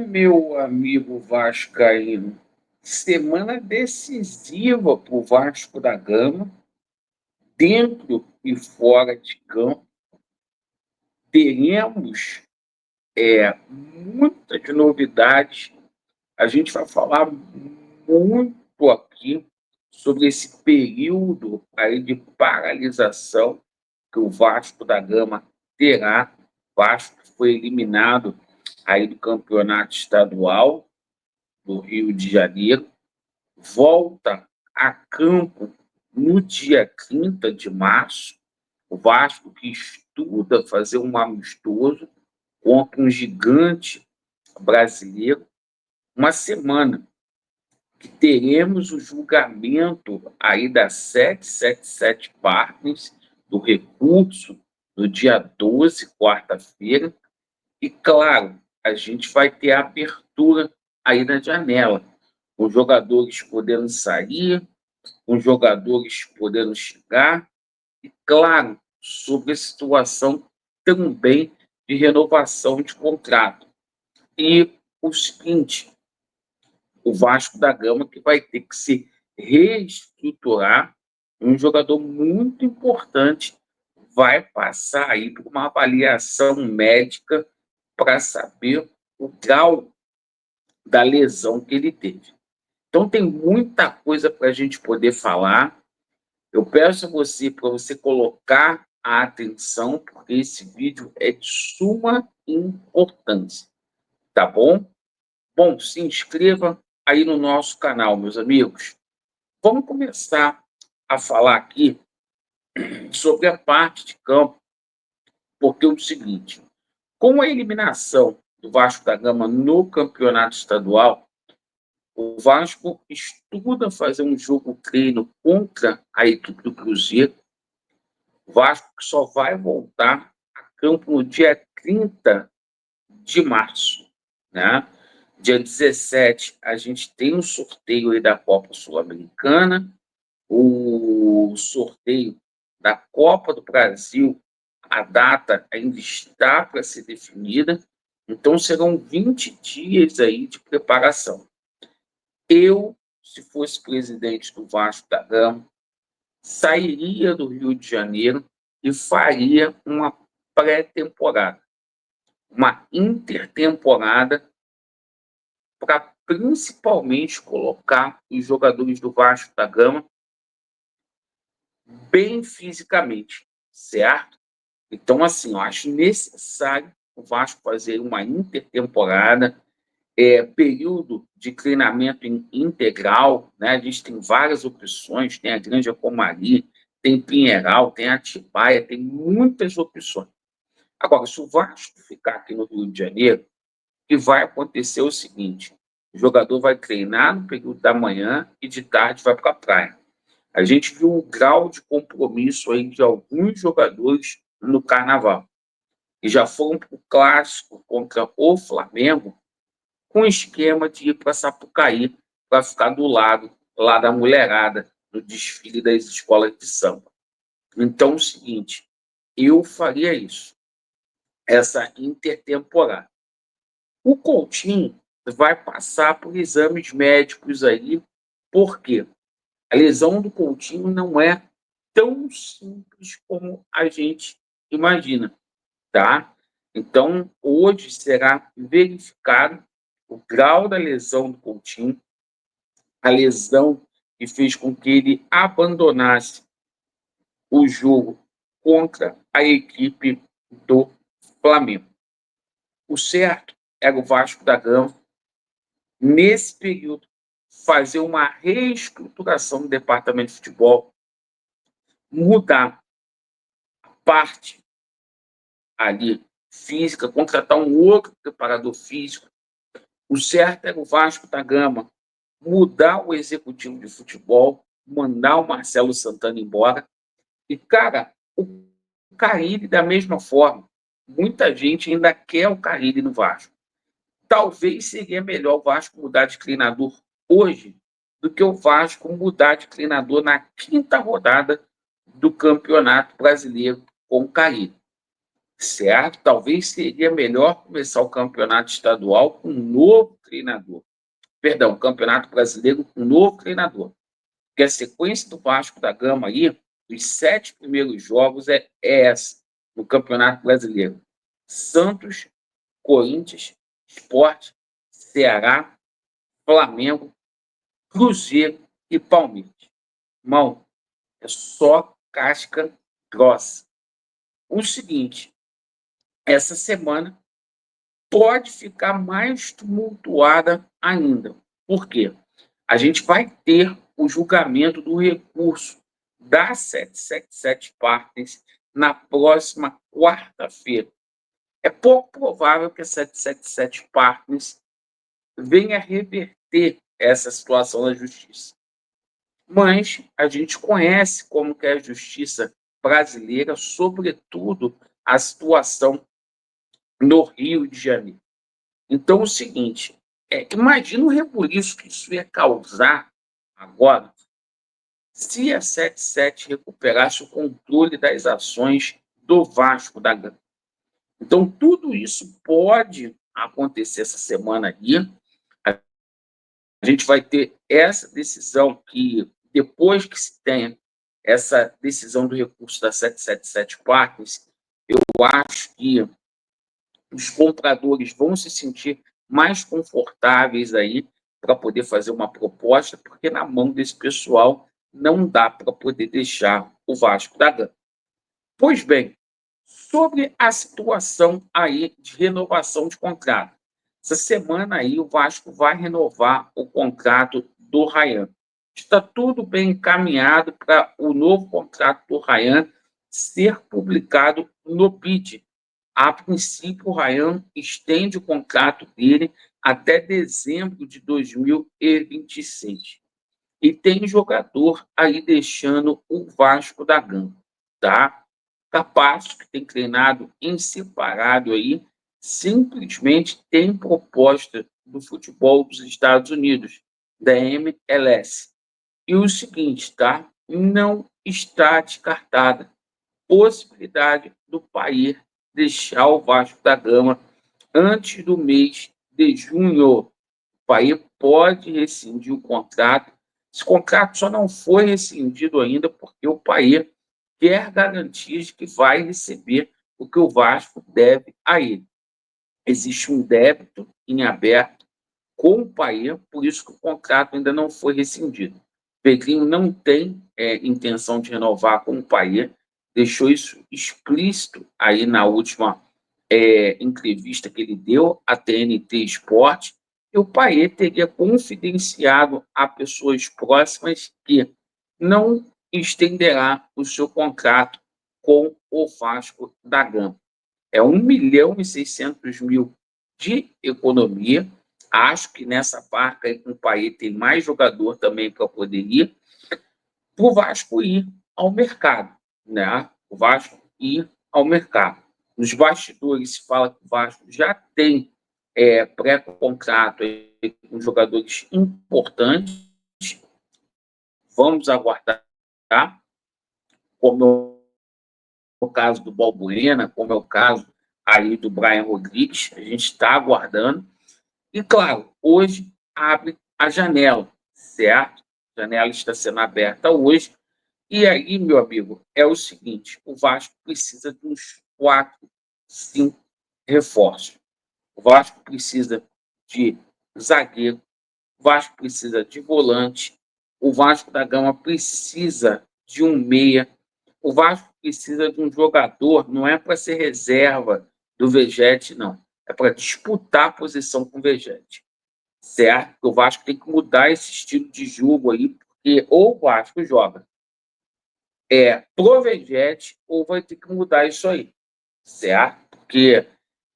Meu amigo vascaíno, semana decisiva para o Vasco da Gama, dentro e fora de campo. Teremos muitas novidades. A gente vai falar muito aqui sobre esse período aí de paralisação que o Vasco da Gama terá. O Vasco foi eliminado aí do campeonato estadual do Rio de Janeiro, volta a campo no dia 30 de março. O Vasco que estuda fazer um amistoso contra um gigante brasileiro. Uma semana que teremos o julgamento aí da 777 Partners, do recurso, no dia 12, quarta-feira. E, claro, a gente vai ter a abertura aí na janela, com jogadores podendo sair, com jogadores podendo chegar, e, claro, sobre a situação também de renovação de contrato. E o seguinte, o Vasco da Gama que vai ter que se reestruturar, um jogador muito importante vai passar aí por uma avaliação médica para saber o grau da lesão que ele teve. Então tem muita coisa para a gente poder falar. Eu peço a você para você colocar a atenção, porque esse vídeo é de suma importância, tá bom? Bom, se inscreva aí no nosso canal, meus amigos. Vamos começar a falar aqui sobre a parte de campo, porque é o seguinte, com a eliminação do Vasco da Gama no campeonato estadual, o Vasco estuda fazer um jogo treino contra a equipe do Cruzeiro. O Vasco só vai voltar a campo no dia 30 de março, né? Dia 17, a gente tem um sorteio aí da Copa Sul-Americana, o sorteio da Copa do Brasil, a data ainda está para ser definida, então serão 20 dias aí de preparação. Eu, se fosse presidente do Vasco da Gama, sairia do Rio de Janeiro e faria uma pré-temporada, uma intertemporada, para principalmente colocar os jogadores do Vasco da Gama bem fisicamente, certo? Então, assim, eu acho necessário o Vasco fazer uma intertemporada, período de treinamento integral, né? A gente tem várias opções, tem a Granja Comari, tem Pinheiral, tem Atibaia, tem muitas opções. Agora, se o Vasco ficar aqui no Rio de Janeiro, o que vai acontecer é o seguinte, o jogador vai treinar no período da manhã e de tarde vai para a praia. A gente viu o grau de compromisso aí de alguns jogadores no Carnaval, e já foram para o Clássico contra o Flamengo com esquema de ir para Sapucaí para ficar do lado lá da mulherada no desfile das escolas de samba. Então, é o seguinte, eu faria isso, essa intertemporada. O Coutinho vai passar por exames médicos aí, por quê? A lesão do Coutinho não é tão simples como a gente imagina, tá? Então, hoje será verificado o grau da lesão do Coutinho, a lesão que fez com que ele abandonasse o jogo contra a equipe do Flamengo. O certo era o Vasco da Gama, nesse período, fazer uma reestruturação do departamento de futebol, mudar a parte ali física, contratar um outro preparador físico. O certo era o Vasco da Gama mudar o executivo de futebol, mandar o Marcelo Santana embora. E, cara, o Carille, da mesma forma, muita gente ainda quer o Carille no Vasco. Talvez seria melhor o Vasco mudar de treinador hoje do que o Vasco mudar de treinador na 5ª rodada do Campeonato Brasileiro com o Carille. certo? Talvez seria melhor começar o campeonato estadual com um novo treinador. Perdão, o campeonato brasileiro com um novo treinador. Porque a sequência do Vasco da Gama aí, os 7 primeiros jogos é essa, no Campeonato Brasileiro. Santos, Corinthians, Sport, Ceará, Flamengo, Cruzeiro e Palmeiras. Irmão, é só casca grossa. O seguinte, essa semana pode ficar mais tumultuada ainda. Por quê? A gente vai ter o julgamento do recurso da 777 Partners na próxima quarta-feira. É pouco provável que a 777 Partners venha reverter essa situação na justiça. Mas a gente conhece como que é a justiça brasileira, sobretudo a situação no Rio de Janeiro. Então, é o seguinte, imagina o rebuliço que isso ia causar agora se a 77 recuperasse o controle das ações do Vasco da Gama. Então, tudo isso pode acontecer essa semana aí. A gente vai ter essa decisão que, depois que se tenha essa decisão do recurso da 777 Partners, eu acho que os compradores vão se sentir mais confortáveis aí para poder fazer uma proposta, porque na mão desse pessoal não dá para poder deixar o Vasco da Gama. Pois bem, sobre a situação aí de renovação de contrato. Essa semana aí o Vasco vai renovar o contrato do Ryan. Está tudo bem encaminhado para o novo contrato do Ryan ser publicado no BID. A princípio, o Ryan estende o contrato dele até dezembro de 2026. E tem jogador aí deixando o Vasco da Gama, tá? Capaz, que tem treinado em separado aí, simplesmente tem proposta do futebol dos Estados Unidos, da MLS. E o seguinte, tá? Não está descartada possibilidade do país deixar o Vasco da Gama antes do mês de junho. O país pode rescindir o contrato. Esse contrato só não foi rescindido ainda porque o país quer garantias de que vai receber o que o Vasco deve a ele. Existe um débito em aberto com o país, por isso que o contrato ainda não foi rescindido. Pedrinho não tem intenção de renovar com o país, deixou isso explícito aí na última entrevista que ele deu à TNT Esporte, e o Payet teria confidenciado a pessoas próximas que não estenderá o seu contrato com o Vasco da Gama. É 1.600.000 de economia. Acho que nessa barca aí com o Payet tem mais jogador também para poder ir, para o Vasco ir ao mercado, né? O Vasco ir ao mercado. Nos bastidores se fala que o Vasco já tem pré-contrato com jogadores importantes. Vamos aguardar, tá? Como é o caso do Balbuena, como é o caso aí do Brian Rodrigues, a gente está aguardando. E, claro, hoje abre a janela, certo? A janela está sendo aberta hoje. E aí, meu amigo, é o seguinte, o Vasco precisa de uns 4, 5 reforços. O Vasco precisa de zagueiro, o Vasco precisa de volante, o Vasco da Gama precisa de um meia, o Vasco precisa de um jogador, não é para ser reserva do Vegetti, não. É para disputar a posição com o Vegetti, certo? O Vasco tem que mudar esse estilo de jogo aí, porque ou o Vasco joga pro Vegetti, ou vai ter que mudar isso aí, certo? Porque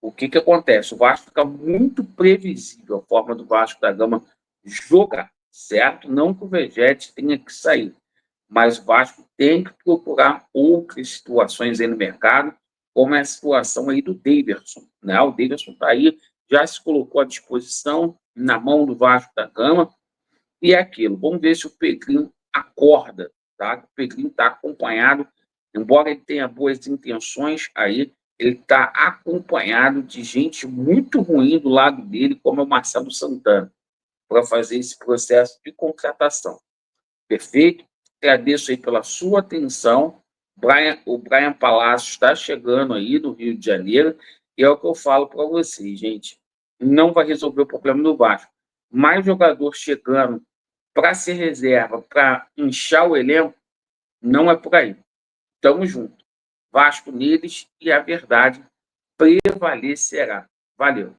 o que acontece? O Vasco fica muito previsível a forma do Vasco da Gama jogar, certo? Não que o Vegetti tenha que sair, mas o Vasco tem que procurar outras situações aí no mercado, como é a situação aí do Daverson, né? O Daverson está aí, já se colocou à disposição na mão do Vasco da Gama, e é aquilo. Vamos ver se o Pedrinho acorda, tá? O Pedrinho está acompanhado, embora ele tenha boas intenções aí, ele está acompanhado de gente muito ruim do lado dele, como é o Marcelo Santana, para fazer esse processo de contratação. Perfeito? Agradeço aí pela sua atenção. O Brian Palácio está chegando aí do Rio de Janeiro, e é o que eu falo para vocês, gente. Não vai resolver o problema do Vasco. Mais jogador chegando para ser reserva, para inchar o elenco, não é por aí. Tamo junto. Vasco neles e a verdade prevalecerá. Valeu.